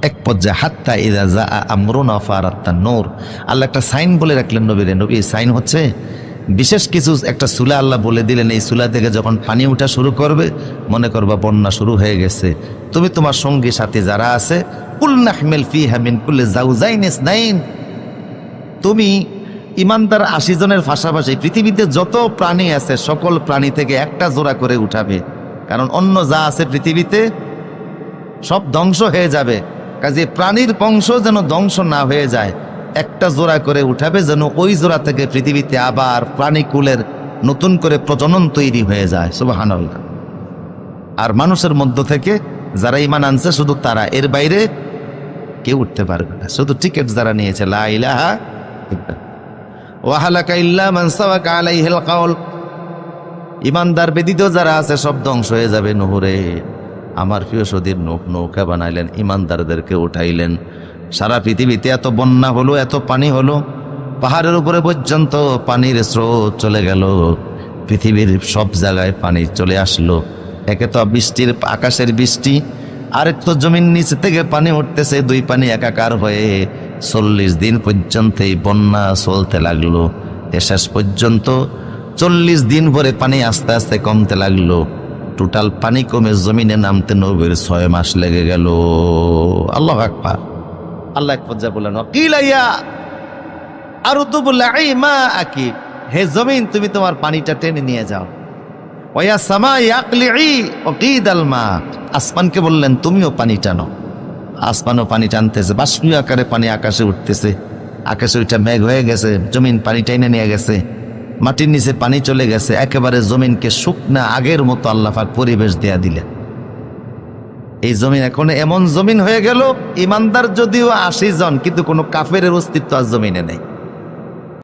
এক পর্যায়ে হাত্তা ইযা জাআ আমরুনা ফারাত্তান নূর, আল্লাহ একটা সাইন বলে রাখলেন নবীরে, নবী সাইন হচ্ছে বিশেষ কিছু একটা চুলা আল্লাহ বলে দিলেন, এই চুলা থেকে যখন পানি উঠা শুরু করবে মনে করবা বন্যা শুরু হয়ে গেছে, তুমি তোমার সঙ্গী সাথী যারা আছে কুল নাহমিল ফিহা মিন কুল্লি যাওজাইন ইসনাইন, তুমি ইমানদার 80 জনের পাশাপাশি পৃথিবীতে যত প্রাণী আছে সকল প্রাণী থেকে একটা জোড়া করে উঠাবে, কারণ অন্য যা আছে পৃথিবীতে সব ধ্বংস হয়ে যাবে, কাজে প্রাণীর বংশ যেন ধ্বংস না হয়ে যায়, একটা জোড়া করে উঠাবে যেন ওই জোড়া থেকে পৃথিবীতে আবার প্রাণীকুলের নতুন করে প্রজনন তৈরি হয়ে যায়। সুবহানাল্লাহ। আর মানুষের মধ্য থেকে যারা ঈমান আনছে শুধু তারা, এর বাইরে কেউ উঠতে পারবে না, শুধু টিকিট যারা নিয়েছে লা ইলাহা ইল্লাল্লাহ ওয়া হালাকা ইল্লা মান সাওয়াকা আলাইহিল কাউল, ঈমানদার ব্যতীত যারা আছে সব ধ্বংস হয়ে যাবে। নহরে আমার প্রিয় সদীর নৌকা বানাইলেন, ঈমানদারদেরকে উঠাইলেন, সারা পৃথিবীতে এত বন্যা হলো, এত পানি হলো, পাহাড়ের উপরে পর্যন্ত পানির স্রোত চলে গেল, পৃথিবীর সব জায়গায় পানি চলে আসলো। একে তো বৃষ্টির আকাশের বৃষ্টি, আরেক তো জমির নিচে থেকে পানি উঠতেছে, দুই পানি একাকার হয়ে 40 দিন পর্যন্ত এই বন্যা চলতে লাগলো। শেষ পর্যন্ত 40 দিন পরে পানি আস্তে আস্তে কমতে লাগলো, টোটাল পানি কমে জমিনে নামতে নবীর 6 মাস লেগে গেল। আল্লাহু আকবার। আল্লাহ এক পর্যায়ে বললেন কিলাইয়া আরদু বুলাই মা আকি, হে জমিন তুমি তোমার পানিটা টেনে নিয়ে যাও। ওয়া সামা ইয়াকলিই ওয়াকিদাল মা, আসমানকে বললেন তুমিও পানি টানো। আসমানও পানি টানতেছে, বাষ্পীয় আকারে পানি আকাশে উঠতেছে, আকাশে ওইটা মেঘ হয়ে গেছে, জমিন পানি টেনে নিয়ে গেছে, মাটির নিচে পানি চলে গেছে, একেবারে জমিনকে শুকনা আগের মতো আল্লাহ পাক পরিবেশ দেয়া দিলেন। এই জমিন এখন এমন জমিন হয়ে গেল, ইমানদার যদিও 80 জন, কিন্তু কোনো কাফেরের অস্তিত্ব আর জমিনে নেই।